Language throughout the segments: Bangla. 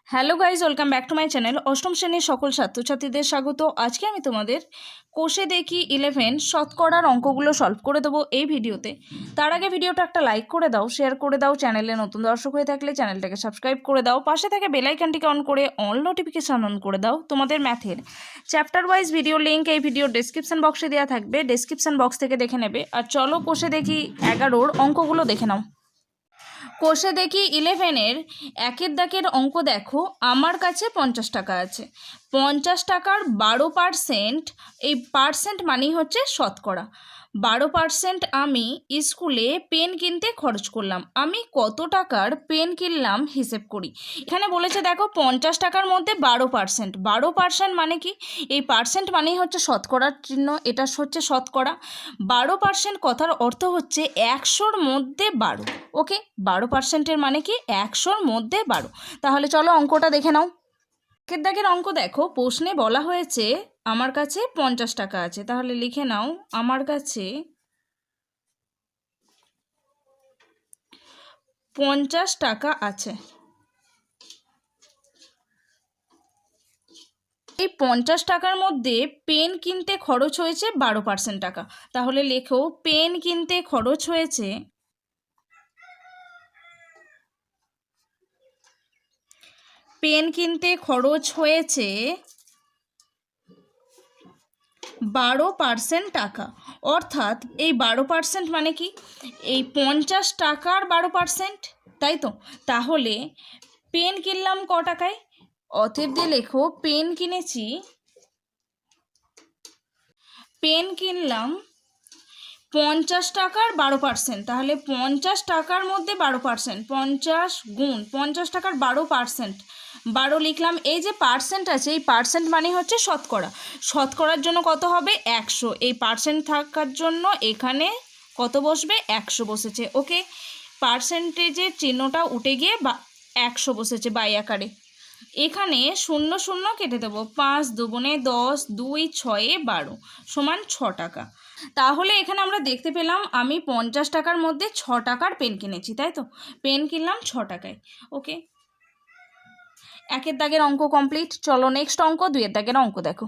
Hello guys, welcome back to my channel. অষ্টম শ্রেণীর সকল ছাত্রছাত্রীদের স্বাগত। আজকে আমি তোমাদের কোষে দেখি 11 শতকরার অঙ্কগুলো সলভ করে দেবো এই ভিডিওতে। তার আগে ভিডিওটা একটা লাইক করে দাও, শেয়ার করে দাও, চ্যানেলে নতুন দর্শক হয়ে থাকলে চ্যানেলটাকে সাবস্ক্রাইব করে দাও, পাশে থেকে বেল আইকনটিকে অন করে অল নোটিফিকেশান অন করে দাও। তোমাদের ম্যাথের চ্যাপ্টার ওয়াইজ ভিডিও লিঙ্ক এই ভিডিওর ডেসক্রিপশন বক্সে দেওয়া থাকবে, ডেসক্রিপশন বক্স থেকে দেখে নেবে। আর চলো কোষে দেখি 11 অঙ্কগুলো দেখে নাও। কোষে দেখি 11 একের দাগের অঙ্ক দেখো। আমার কাছে 50 টাকা আছে। 50 টাকার 12%, এই পার্সেন্ট মানেই হচ্ছে শতকরা। 12% আমি স্কুলে পেন কিনতে খরচ করলাম। আমি কত টাকার পেন কিনলাম হিসেব করি। এখানে বলেছে দেখো 50 টাকার মধ্যে 12%। 12% মানে কি? এই পার্সেন্ট মানেই হচ্ছে শতকরার চিহ্ন, এটা হচ্ছে শতকরা। 12% কথার অর্থ হচ্ছে 100-র মধ্যে 12। ওকে, 12%-এর মানে কি? 100-র মধ্যে 12। তাহলে চলো অঙ্কটা দেখে নাও। একের দাগের অঙ্ক দেখো, প্রশ্নে বলা হয়েছে আমার কাছে 50 টাকা আছে। তাহলে লিখে নাও আমার কাছে 50 টাকা আছে। এই 50 টাকার মধ্যে পেন কিনতে খরচ হয়েছে 12% টাকা। তাহলে লেখো পেন কিনতে খরচ হয়েছে 12% টাকা। অর্থাৎ এই 12% মানে কি? এই 50 টাকার 12%, তাই তো? তাহলে পেন কিনলাম ক টাকায়? অতএব দিয়ে লেখো পেন কিনলাম 50 টাকার 12%। তাহলে 50 টাকার মধ্যে 12%, 50 গুণ 50 টাকার 12%, 12 লিখলাম। এই যে পার্সেন্ট আছে, এই পার্সেন্ট মানে হচ্ছে শতকরা। শতকরার জন্য কত হবে? 100। এই পার্সেন্ট থাকার জন্য এখানে কত বসবে? 100 বসেছে। ওকে, পার্সেন্টেজের চিহ্নটা উঠে গিয়ে 100 বসেছে বাই আকারে। এখানে 0 0 কেটে দেবো। 5 দুগুণে 10, 2 6 12 সমান 6 টাকা। তাহলে এখানে আমরা দেখতে পেলাম আমি 50 টাকার মধ্যে 6 টাকার পেন কিনেছি, তাই তো? পেন কিনলাম 6 টাকায়। ওকে, একের দাগের অঙ্ক কমপ্লিট। চলো নেক্সট অঙ্ক, 2-এর দাগের অঙ্ক দেখো।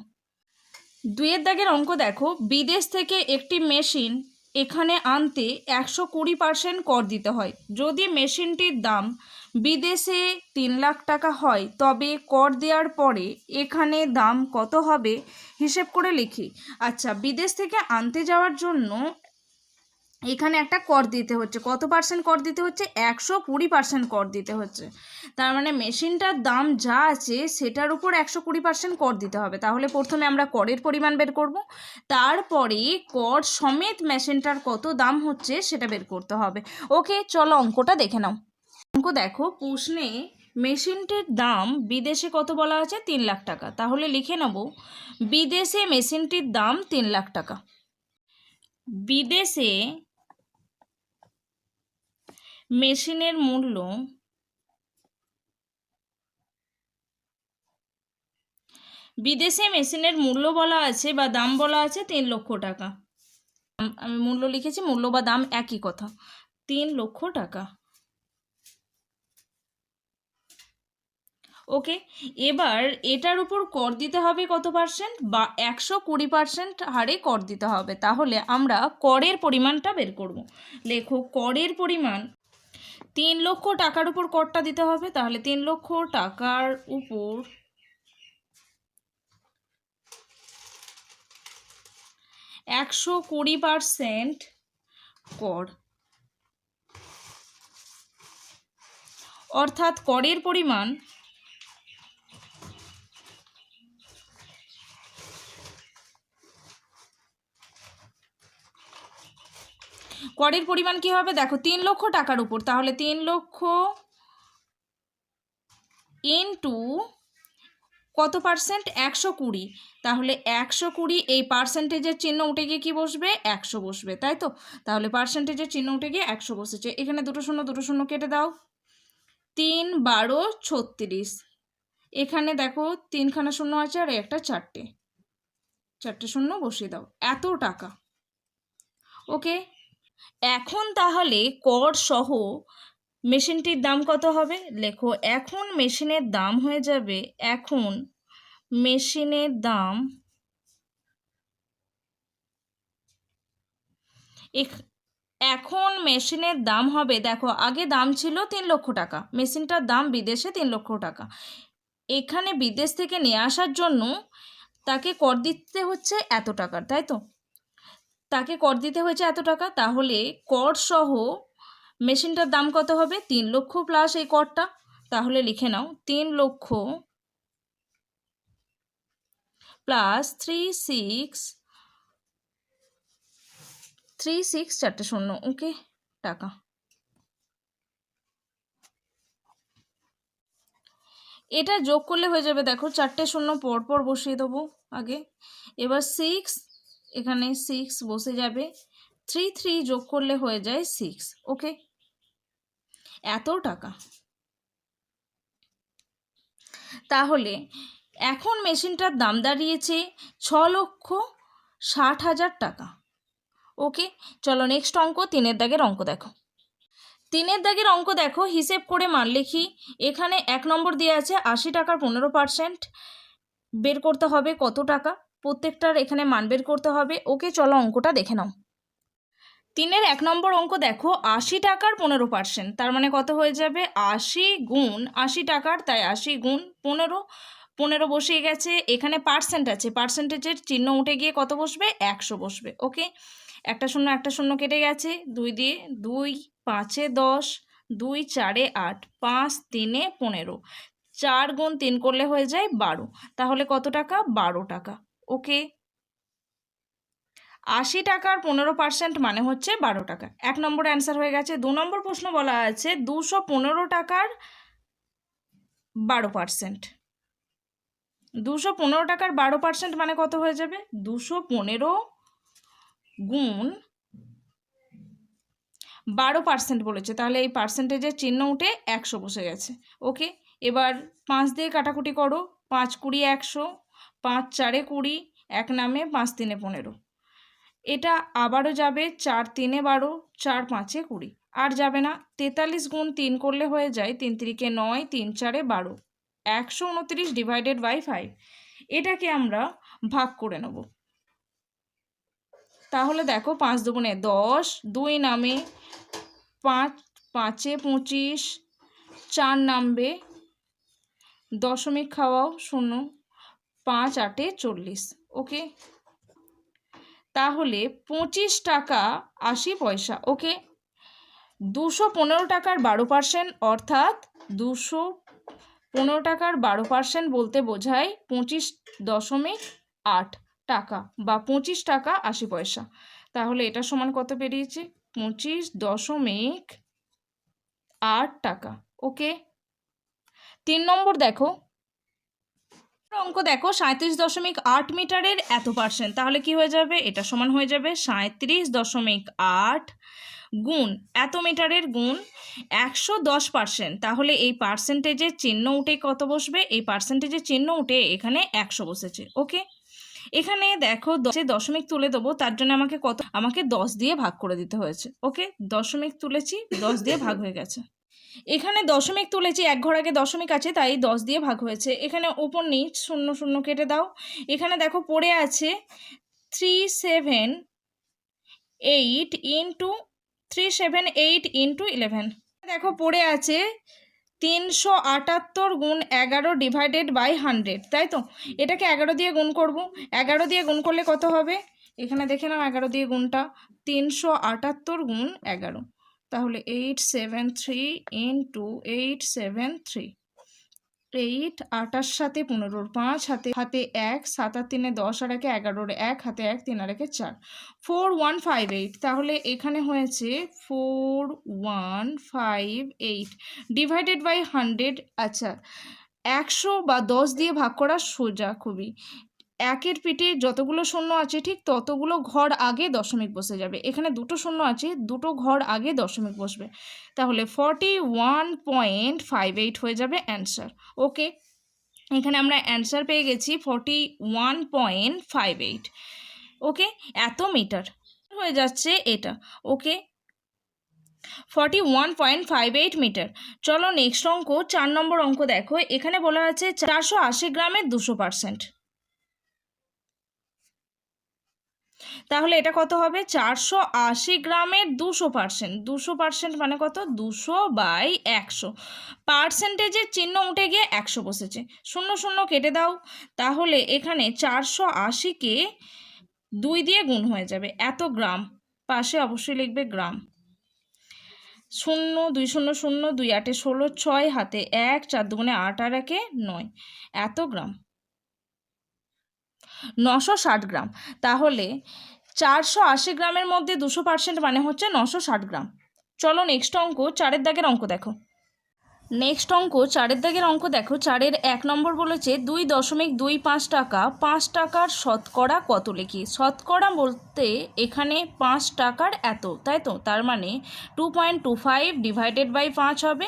2-এর দাগের অঙ্ক দেখো, বিদেশ থেকে একটি মেশিন এখানে আনতে 120% কর দিতে হয়। যদি মেশিনটির দাম বিদেশে 3 লাখ টাকা হয়, তবে কর দেওয়ার পরে এখানে দাম কত হবে হিসেব করে লিখি। আচ্ছা, বিদেশ থেকে আনতে যাওয়ার জন্য এখানে একটা কর দিতে হচ্ছে। কত পার্সেন্ট কর দিতে হচ্ছে? 120% কর দিতে হচ্ছে। তার মানে মেশিনটার দাম যা আছে সেটার উপর 120% কর দিতে হবে। তাহলে প্রথমে আমরা করের পরিমাণ বের করব, তারপরে কর সমেত মেশিনটার কত দাম হচ্ছে সেটা বের করতে হবে। ওকে, চলো অঙ্কটা দেখে নাও। অঙ্ক দেখো, প্রশ্নে মেশিনটির দাম বিদেশে কত বলা আছে? 3 লাখ টাকা। তাহলে লিখে নেব বিদেশে মেশিনটির দাম 3 লাখ টাকা। বিদেশে মেশিনের মূল্য বলা আছে বা দাম বলা আছে 3 লক্ষ টাকা। আমি মূল্য লিখেছি, মূল্য বা দাম একই কথা। 3 লক্ষ টাকা। ওকে, এবার এটার উপর কর দিতে হবে কত পার্সেন্ট? বা 120% হারে কর দিতে হবে। তাহলে আমরা করের পরিমাণটা বের করব। লেখো করের পরিমাণ 3 লক্ষ টাকার উপর করটা দিতে হবে। তাহলে 3 লক্ষ টাকার উপর 120% কর, অর্থাৎ করের পরিমাণ কি হবে? দেখো 3 লক্ষ টাকার উপর, তাহলে 3 লক্ষ ইন্টু কত পার্সেন্ট? 120। তাহলে 120, এই পার্সেন্টেজের চিহ্ন উঠে গিয়ে কি বসবে? 100 বসবে, তাই তো? তাহলে পার্সেন্টেজের চিহ্ন উঠে গিয়ে 100 বসেছে। এখানে দুটো শূন্য কেটে দাও। 3 12 36। এখানে দেখো 3খানা শূন্য আছে আর একটা 4টে শূন্য বসিয়ে দাও। এত টাকা। ওকে, এখন তাহলে কর সহ মেশিনটির দাম কত হবে? লেখো এখন মেশিনের দাম হয়ে যাবে, এখন মেশিনের দাম এখন মেশিনের দাম হবে, দেখো আগে দাম ছিল 3 লক্ষ টাকা, মেশিনটার দাম বিদেশে 3 লক্ষ টাকা। এখানে বিদেশ থেকে নিয়ে আসার জন্য তাকে কর দিতে হচ্ছে এত টাকার, তাই তো? তাকে কর দিতে হয়েছে এত টাকা, তাহলে কর সহ মেশিনটার দাম কত হবে? 3 লক্ষ প্লাস এই করটা। তাহলে লিখে নাও 3 লক্ষ প্লাস 36 চারটে শূন্য, ওকে, টাকা। এটা যোগ করলে হয়ে যাবে, দেখো চারটে শূন্য পরপর বসিয়ে দেবো আগে, এবার 6, এখানে 6 বসে যাবে, 3 যোগ করলে হয়ে যায় 6, ওকে, এত টাকা। তাহলে এখন মেশিনটার দাম দাঁড়িয়েছে 6,60,000 টাকা, ওকে। চলো নেক্সট অঙ্ক, 3-এর দাগের অঙ্ক দেখো। 3-এর দাগের অঙ্ক দেখো, হিসেব করে মান লিখি। এখানে 1 নম্বর দিয়ে আছে 80 টাকার 15%, বের করতে হবে কত টাকা, প্রত্যেকটার এখানে মান বের করতে হবে, ওকে। চলো অঙ্কটা দেখে নাও। 3-এর 1 নম্বর অঙ্ক দেখো, 80 টাকার 15%, তার মানে কত হয়ে যাবে? 80 গুণ 80 টাকার, তাই 80 গুণ 15 বসিয়ে গেছে। এখানে পার্সেন্ট আছে, পার্সেন্টেজের চিহ্ন উঠে গিয়ে কত বসবে? 100 বসবে, ওকে। একটা শূন্য কেটে গেছে, 2 দিয়ে, 2 5-এ 10, 2 4-এ 8, 5 3-এ 15, 4 গুণ 3 করলে হয়ে যায় 12, তাহলে কত টাকা? 12 টাকা, ওকে। 80 টাকার 15% মানে হচ্ছে 12 টাকা। 1 নম্বর অ্যান্সার হয়ে গেছে। 2 নম্বর প্রশ্ন বলা আছে 215 টাকার 12%। 215 টাকার 12% মানে কত হয়ে যাবে? 215 গুণ 12% বলেছে, তাহলে এই পার্সেন্টেজের চিহ্ন উঠে 100 বসে গেছে, ওকে। এবার 5 দিয়ে কাটাকুটি করো, 5 20 100, 5 4-এ 20, 1 নামে 5 3-এ 15, এটা আবারও যাবে 4 3-এ 12, 4 5-এ 20, আর যাবে না। 43 গুণ 3 করলে হয়ে যায় 3 3-কে 9, 3 4-এ 12, 129 ডিভাইডেড বাই 5, এটাকে আমরা ভাগ করে নেব। তাহলে দেখো 5 দুগুণে 10, 2 নামে 5 5-এ 25, 4 নামবে, দশমিক খাওয়াও 0, 5 8-এ 40, ওকে। তাহলে 25 টাকা 80 পয়সা, ওকে। 215 টাকার 12%, অর্থাৎ 215 টাকার 12% বলতে বোঝায় 25.8 টাকা বা 25 টাকা 80 পয়সা। তাহলে এটা সমান কত বেরিয়েছে? 25.8 টাকা, ওকে। 3 নম্বর দেখো, অঙ্ক দেখো 37.8 মিটারের এত %, তাহলে কি হয়ে যাবে? এটা সমান হয়ে যাবে 37.8 গুণ এত মিটারের গুণ 110%, তাহলে এই পার্সেন্টেজের চিহ্ন উঠে কত বসবে? এই পার্সেন্টেজের চিহ্ন উঠে এখানে 100 বসেছে, ওকে। এখানে দেখো 10-এ দশমিক তুলে দেবো, তার জন্য আমাকে 10 দিয়ে ভাগ করে দিতে হয়েছে, ওকে। দশমিক তুলেছি, 10 দিয়ে ভাগ হয়ে গেছে। এখানে দশমিক তুলেছি, এক ঘর আগে দশমিক আছে, তাই 10 দিয়ে ভাগ হয়েছে। এখানে উপর নিচ 0 0 কেটে দাও। এখানে দেখো পড়ে আছে 378 ইন্টু 11, দেখো পড়ে আছে 378 গুণ 11 ডিভাইডেড বাই 100, তাই তো? এটাকে 11 দিয়ে গুণ করব। 11 দিয়ে গুণ করলে কত হবে? এখানে দেখে নাও 11 দিয়ে গুণটা, 378 গুণ 11, তাহলে 873 ইন্টু 873, 8 8-আর সাথে 15, 5 হাতে 1, 7 আর 3-এ 10, আর 1 11, 1 হাতে 1, 3 আর 1-এ 4, 4158, তাহলে এখানে হয়েছে 4158 ডিভাইডেড বাই 100। আচ্ছা, 100 বা 10 দিয়ে ভাগ করা সোজা খুবই। 1-এর পিঠে যতগুলো শূন্য আছে ঠিক ততগুলো ঘর আগে দশমিক বসে যাবে। এখানে 2টো শূন্য আছে, 2টো ঘর আগে দশমিক বসবে, তাহলে 41.58 হয়ে যাবে অ্যান্সার, ওকে। এখানে আমরা অ্যান্সার পেয়ে গেছি 41.58, ওকে। এত মিটার হয়ে যাচ্ছে এটা, ওকে। 41.58 মিটার। চলো নেক্সট অঙ্ক 4 নম্বর অঙ্ক দেখো, এখানে বলা আছে 480 গ্রামের 200%। তাহলে এটা কত হবে? 480 গ্রামের 200%। 200% মানে কত? 200/100। পার্সেন্টেজের চিহ্ন উঠে গিয়ে 100 বসেছে, 0 0 কেটে দাও। তাহলে এখানে 480কে 2 দিয়ে গুণ হয়ে যাবে, এত গ্রাম। পাশে অবশ্যই লিখবে গ্রাম। 0 2 0 0 2 8 16 6 হাতে 1 4 2 8 আর 1 9, এত গ্রাম। 960 গ্রাম। তাহলে 480 গ্রামের মধ্যে 200% মানে হচ্ছে 960 গ্রাম। চলো নেক্সট অঙ্ক 4 দাগের অঙ্ক দেখো। নেক্সট অঙ্ক 4 দাগের অঙ্ক দেখো। 4 1 নম্বর বলেছে 2.25 টাকা 5 টাকার শতকরা কত লিখি। শতকরা বলতে এখানে 5 টাকার এত, তাই তো? তার মানে 2.25 ডিভাইডেড বাই 5 হবে,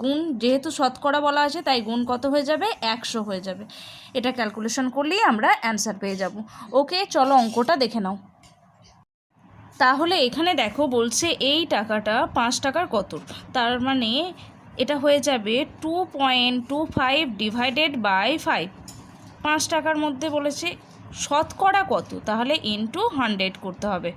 গুণ, যেহেতু শতকরা বলা আছে তাই গুণ কত হয়ে যাবে? 100 হয়ে যাবে। এটা ক্যালকুলেশন করলেই আমরা অ্যান্সার পেয়ে যাব। ওকে, চলো অঙ্কটা দেখে নাও। তাহলে এখানে দেখো বলছে এই টাকাটা 5 টাকার কত, তার মানে এটা হয়ে যাবে 2.25 ডিভাইডেড বাই 5। 5 টাকার মধ্যে বলেছে শতকরা কত, তাহলে ইনটু 100 করতে হবে।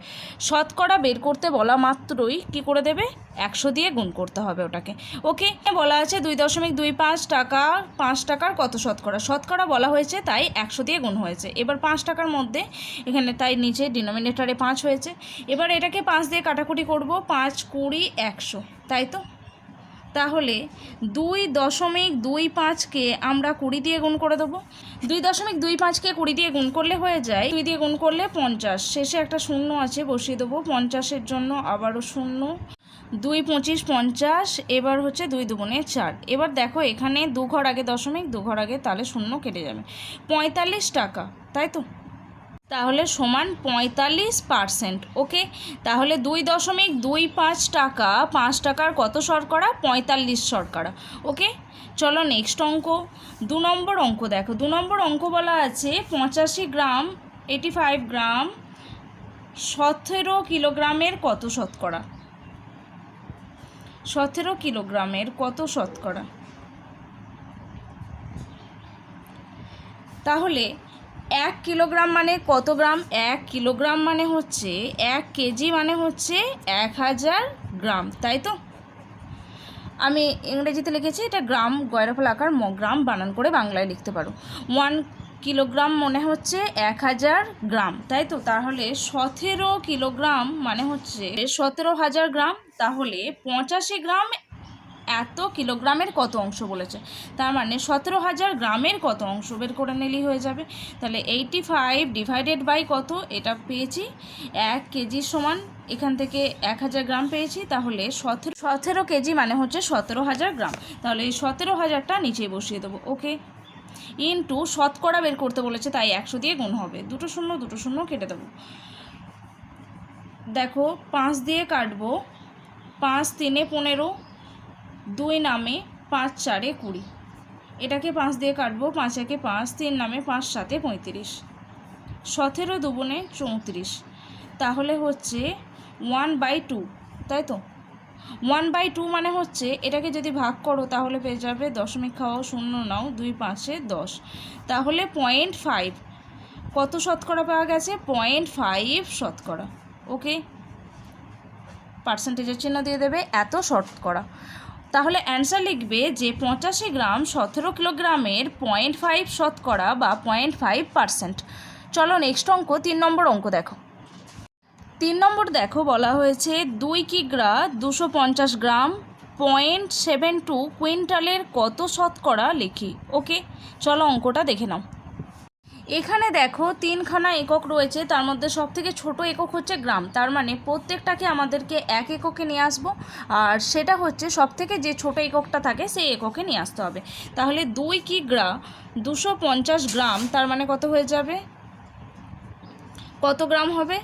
শতকরা বের করতে বলা মাত্রই কি করে দেবে? 100 দিয়ে গুণ করতে হবে ওটাকে। ওকে, বলা আছে 2.25 টাকা 5 টাকার কত শতকরা। শতকরা বলা হয়েছে তাই 100 দিয়ে গুণ হয়েছে। এবার 5 টাকার মধ্যে এখানে তাই নিচে ডিনোমিনেটরে 5 হয়েছে। এবার এটাকে 5 দিয়ে কাটাকুটি করব, 5 20 100, তাই তো? তাহলে 2.25কে আমরা 20 দিয়ে গুণ করে দেবো। 2.25কে 20 দিয়ে গুণ করলে হয়ে যায়, 2 দিয়ে গুণ করলে 50, শেষে একটা শূন্য আছে বসিয়ে দেবো 50-এর জন্য, আবারও শূন্য, 2 25 50। এবার হচ্ছে 2 2 4। এবার দেখো এখানে 2 ঘর আগে দশমিক, 2 ঘর আগে, তাহলে শূন্য কেটে যাবে। 45 টাকা, তাই তো? তাহলে সমান 45%। ওকে, তাহলে 2.25 টাকা 5 টাকার কত শতকরা? 45 শতকরা। ওকে, চলো নেক্সট অঙ্ক 2 নম্বর অঙ্ক দেখো। 2 নম্বর অঙ্ক বলা আছে 85 গ্রাম 85 গ্রাম 17 কিলোগ্রামের কত শতকরা। 17 কিলোগ্রামের কত শতকরা। তাহলে 1 কিলোগ্রাম মানে কত গ্রাম? 1 কিলোগ্রাম মানে হচ্ছে 1 কেজি, মানে হচ্ছে 1000 গ্রাম, তাই তো? আমি ইংরেজিতে লিখেছি, এটা গ্রাম গয়রাফল আকার, গ্রাম বানান করে বাংলায় লিখতে পারো। 1 কিলোগ্রাম মনে হচ্ছে 1000 গ্রাম, তাই তো? তাহলে 17 কিলোগ্রাম মানে হচ্ছে 17,000 গ্রাম। তাহলে 85 গ্রাম এত কিলোগ্রামের কত অংশ বলেছে, তার মানে 17,000 গ্রামের কত অংশ বের করে নিলেই হয়ে যাবে। তাহলে 85 ডিভাইডেড বাই কত, এটা পেয়েছি 1 কেজি সমান, এখান থেকে 1000 গ্রাম পেয়েছি, তাহলে 17 কেজি মানে হচ্ছে 17,000 গ্রাম। তাহলে এই 17,000টা নিচে বসিয়ে দেবো। ওকে, ইনটু শতকরা বের করতে বলেছে তাই 100 দিয়ে গুণ হবে, 2 0 2 0 কেটে দেবো। দেখো 5 দিয়ে কাটবো, 5 3 15, 2 নামে 5 4 20, এটাকে 5 দিয়ে কাটবো, 5 1 5, 3 নামে 5 7 35, 17 2 34। তাহলে হচ্ছে 1/2, তাই তো? 1/2 মানে হচ্ছে এটাকে যদি ভাগ করো তাহলে পেয়ে যাবে, দশমিক খাওয়াও, শূন্য নাও, 2 5 10, তাহলে 0.5 কত শতকরা পাওয়া গেছে? 0.5 শতকরা। ওকে, পার্সেন্টেজের চিহ্ন দিয়ে দেবে, এত শতকরা। তাহলে অ্যান্সার লিখবে যে 85 গ্রাম 17 কিলোগ্রামের 0.5 শতকরা বা 0.5%। চলো নেক্সট অঙ্ক 3 নম্বর অঙ্ক দেখো। 3 নম্বর দেখো বলা হয়েছে 2 কিগ্রা 250 গ্রাম 0.72 কুইন্টালের কত শতকরা লিখি। ওকে, চলো অঙ্কটা দেখে নাও। এখানে দেখো 3খানা একক রয়েছে, তার মধ্যে সবথেকে ছোট একক হচ্ছে গ্রাম, তার মানে প্রত্যেকটাকে আমাদেরকে 1 এককে নিয়ে আসবো, আর সেটা হচ্ছে সবথেকে যে ছোট এককটা থাকে সেই এককে নিয়ে আসতে হবে। তাহলে 2 কিগ্রা 250 গ্রাম, তার মানে কত হয়ে যাবে? কত গ্রাম হবে?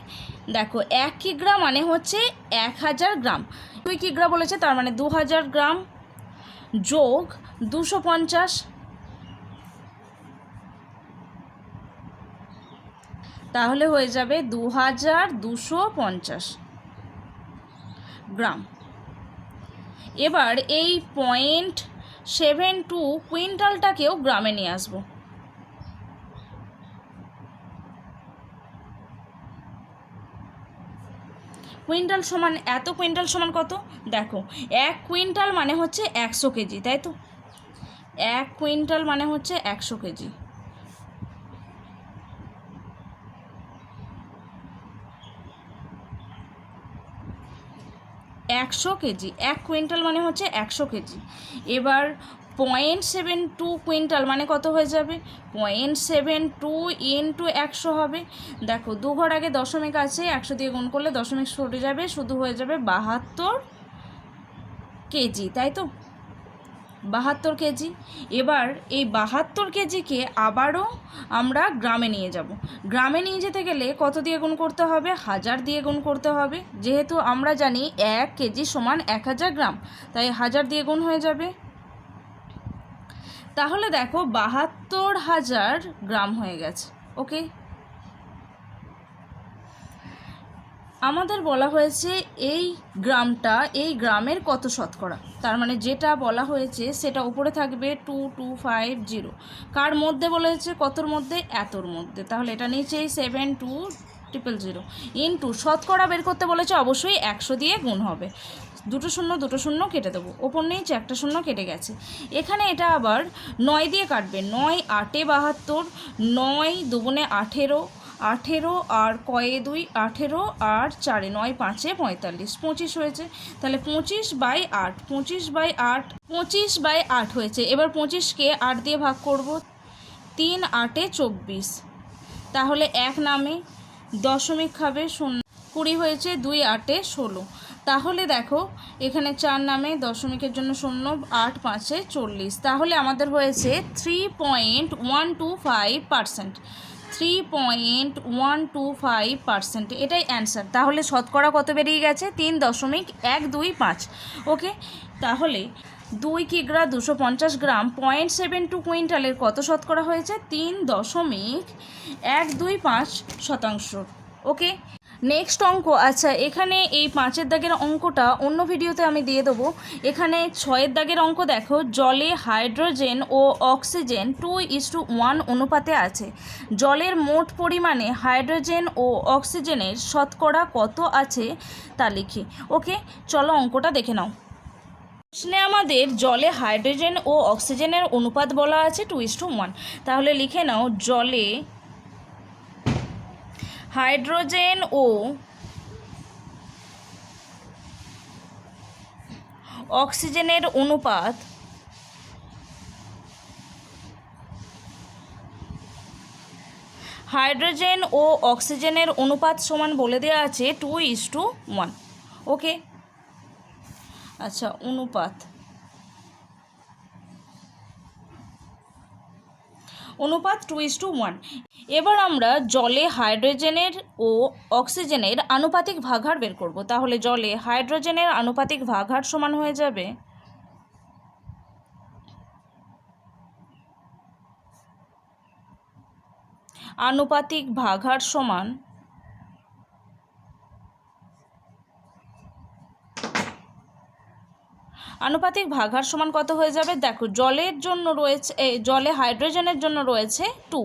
দেখো 1 কিগ্রা মানে হচ্ছে 1000 গ্রাম, 2 কিগ্রা বলেছে তার মানে 2000 গ্রাম, যোগ 250, তাহলে হয়ে যাবে 2250 গ্রাম। এবার এই 0.72 কুইন্টালটাকেও গ্রামে নিয়ে আসবো। কুইন্টাল সমান এত, কুইন্টাল সমান কত? দেখো 1 কুইন্টাল মানে হচ্ছে 100 কেজি, তাই তো? 1 কুইন্টাল মানে হচ্ছে 100 কেজি। একশো কেজি, 1 কুইন্টাল মানে হচ্ছে 100 কেজি। এবার 0.72 কুইন্টাল মানে কত হয়ে যাবে? 0.72 ইন্টু 100 হবে। দেখো 2 ঘর আগে দশমিক আছে, 100 দিয়ে গুণ করলে দশমিক সরে যাবে, শুধু হয়ে যাবে 72 কেজি, তাই তো? 72 কেজি। এবার এই 72 কেজিকে আবারও আমরা গ্রামে নিয়ে যাব। গ্রামে নিয়ে যেতে গেলে কত দিয়ে গুণ করতে হবে? 1000 দিয়ে গুণ করতে হবে, যেহেতু আমরা জানি 1 কেজি সমান 1000 গ্রাম, তাই 1000 দিয়ে গুণ হয়ে যাবে। তাহলে দেখো 72,000 গ্রাম হয়ে গেছে। ওকে, আমাদের বলা হয়েছে এই গ্রামটা, এই গ্রামের কত শতকরা, তার মানে যেটা বলা হয়েছে সেটা উপরে থাকবে 2250। কার মধ্যে বলেছে? কতর মধ্যে? এতর মধ্যে। তাহলে এটা নিচেই 72000 ইন্টু শতকরা বের করতে বলেছে, অবশ্যই 100 দিয়ে গুণ হবে। দুটো শূন্য কেটে দেবো, ওপর নিচে একটা শূন্য কেটে গেছে। এখানে এটা আবার 9 দিয়ে কাটবে। 9 8 72, 9 দুগুণে 18, 18 আর কয়ে 2 18, আর 4 9 5 45, 25 হয়েছে। তাহলে 25/8, 25/8, 25/8 হয়েছে। এবার 25কে 8 দিয়ে ভাগ করব, 3 8 24। তাহলে 1 নামে দশমিক খাবে, 0 20 হয়েছে, 2 8 16। তাহলে দেখো এখানে 4 নামে দশমিকের জন্য 0, 8 5 40। তাহলে আমাদের হয়েছে 3.125%। 3.125%, এটাই অ্যান্সার। তাহলে শতকরা কত বেরিয়ে গেছে? 3.125। ওকে, তাহলে 2 কিগ্রা 250 গ্রাম 0.72 কুইন্টালের কত শতকরা হয়েছে? 3.125%। ওকে, নেক্সট অঙ্ক। আচ্ছা, এখানে এই 5 দাগের অঙ্কটা অন্য ভিডিওতে আমি দিয়ে দেবো। এখানে 6 দাগের অঙ্ক দেখো, জলে হাইড্রোজেন ও অক্সিজেন 2:1 অনুপাতে আছে। জলের মোট পরিমাণে হাইড্রোজেন ও অক্সিজেনের শতকরা কত আছে তা লিখি। ওকে, চলো অঙ্কটা দেখে নাও। প্রশ্নে আমাদের জলে হাইড্রোজেন ও অক্সিজেনের অনুপাত বলা আছে 2:1। তাহলে লিখে নাও, জলে হাইড্রোজেন ও অক্সিজেনের অনুপাত হাইড্রোজেন ও অক্সিজেনের অনুপাত সমান বলে দেওয়া আছে 2:1। ওকে, আচ্ছা, অনুপাত 2:1। এবার আমরা জলে হাইড্রোজেনের ও অক্সিজেনের আনুপাতিক ভাগহার বের করব। তাহলে জলে হাইড্রোজেনের আনুপাতিক ভাগহার সমান হয়ে যাবে আনুপাতিক ভাগহার সমান আনুপাতিক ভাগহার সমান কত হয়ে যাবে? দেখো জলের জন্য রয়েছে, জলে হাইড্রোজেনের জন্য রয়েছে 2,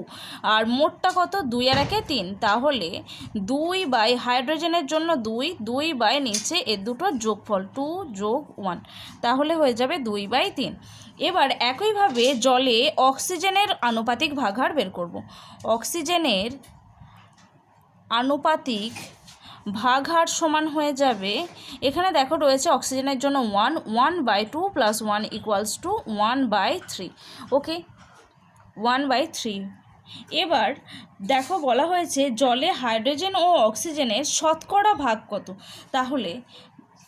আর মোটটা কত? 2 আর 1 3। তাহলে 2 হাইড্রোজেনের জন্য 2 নিচে এর দুটো যোগফল 2 + 1, তাহলে হয়ে যাবে 2/3। এবার একইভাবে জলে অক্সিজেনের আনুপাতিক ভাগহার বের করব। অক্সিজেনের আনুপাতিক ভাগহার সমান হয়ে যাবে, এখানে দেখো রয়েছে অক্সিজেনের জন্য 1, 1/2 + 1 = 1/3। ওকে, 1/3। এবার দেখো বলা হয়েছে জলে হাইড্রোজেন ও অক্সিজেনের শতকরা ভাগ কত। তাহলে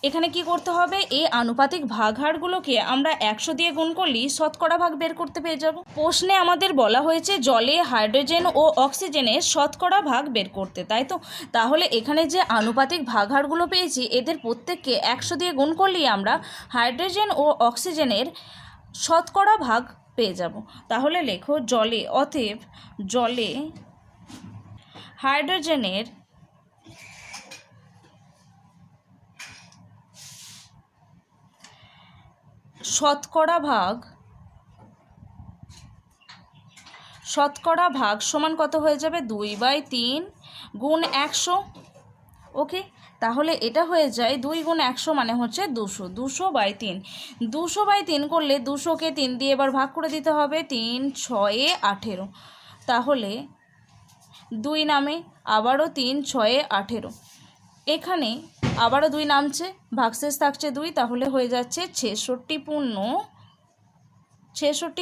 এখানে কি করতে হবে? এই আনুপাতিক ভাগহারগুলোকে আমরা 100 দিয়ে গুণ করলেই শতকরা ভাগ বের করতে পেরে যাব। প্রশ্নে আমাদের বলা হয়েছে জলে হাইড্রোজেন ও অক্সিজেনের শতকরা ভাগ বের করতে, তাই তো? তাহলে এখানে যে আনুপাতিক ভাগহারগুলো পেয়েছি এদের প্রত্যেককে 100 দিয়ে গুণ করলেই আমরা হাইড্রোজেন ও অক্সিজেনের শতকরা ভাগ পেয়ে যাব। তাহলে লেখো জলে, অতএব জলে হাইড্রোজেনের শতকরা ভাগ সমান কত হয়ে যাবে 2/3 গুণ 100। ওকে, তাহলে এটা হয়ে যায় 2 গুণ 100 মানে হচ্ছে 200। 200/3, 200/3 করলে 200কে 3 দিয়ে এবার ভাগ করে দিতে হবে। 3 6 18, তাহলে 2 নামে, আবারও 3 6 18, এখানে আবারও 2 নামছে, ভাগশেষ থাকছে 2, তাহলে হয়ে যাচ্ছে 66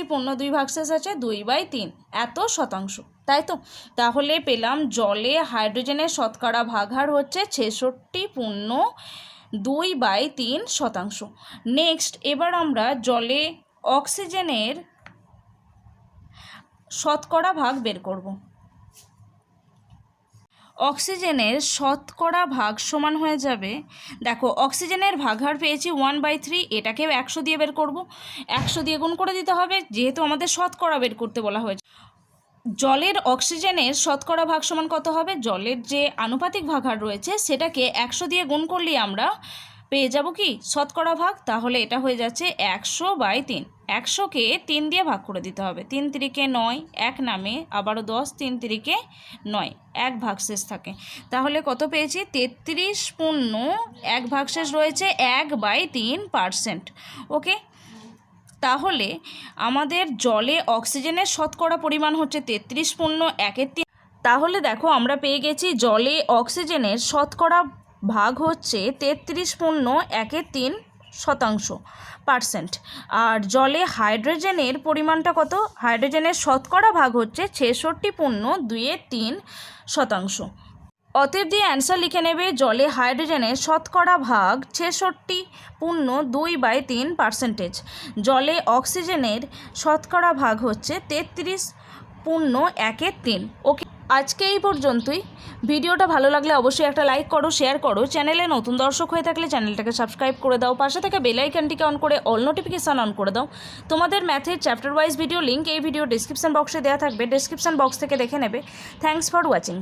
পূর্ণ 2 ভাগশেষ আছে 2/3 এত শতাংশ, তাই তো? তাহলে পেলাম জলে হাইড্রোজেনের শতকরা ভাগহার হচ্ছে 66.2/3 শতাংশ। নেক্সট, এবার আমরা জলে অক্সিজেনের শতকরা ভাগ বের করব। অক্সিজেনের শতকরা ভাগ সমান হয়ে যাবে, দেখো অক্সিজেনের ভাগহার পেয়েছি 1/3, এটাকেও 100 দিয়ে বের করব। 100 দিয়ে গুণ করে দিতে হবে, যেহেতু আমাদের শতকরা বের করতে বলা হয়েছে। জলের অক্সিজেনের শতকরা ভাগ সমান কত হবে? জলের যে আনুপাতিক ভাগহার রয়েছে সেটাকে 100 দিয়ে গুণ করলেই আমরা পেয়ে যাব কি শতকরা ভাগ। তাহলে এটা হয়ে যাচ্ছে 100/3। 100কে 3 দিয়ে ভাগ করে দিতে হবে। 3 3 9, 1 নামে, আবারও 10, 3 3 9, 1 ভাগশেষ থাকে। তাহলে কত পেয়েছি? 33.1 ভাগশেষ রয়েছে 1/3%। ওকে, তাহলে আমাদের জলে অক্সিজেনের শতকরা পরিমাণ হচ্ছে 33.1/3। তাহলে দেখো আমরা পেয়ে গেছি জলে অক্সিজেনের শতকরা ভাগ হচ্ছে 33.1/3%। আর জলে হাইড্রোজেনের পরিমাণটা কত? হাইড্রোজেনের শতকরা ভাগ হচ্ছে 66.2/3%। অতএব দিয়ে অ্যান্সার লিখে নেবে, জলে হাইড্রোজেনের শতকরা ভাগ 66.2/3%। জলে অক্সিজেনের শতকরা ভাগ হচ্ছে 33.1/3। ওকে, আজকে এই পর্যন্তই। ভিডিওটা ভালো লাগলে অবশ্যই একটা লাইক করো, শেয়ার করো। চ্যানেলে নতুন দর্শক হয়ে থাকলে চ্যানেলটাকে সাবস্ক্রাইব করে দাও, পাশে থেকে বেল আইকনটিকে অন করে অল নোটিফিকেশান অন করে দাও। তোমাদের ম্যাথের চ্যাপ্টার ওয়াইজ ভিডিও লিঙ্ক এই ভিডিও ডিসক্রিপশান বক্সে দেওয়া থাকবে, ডিসক্রিপশান বক্স থেকে দেখে নেবে। Thanks for watching.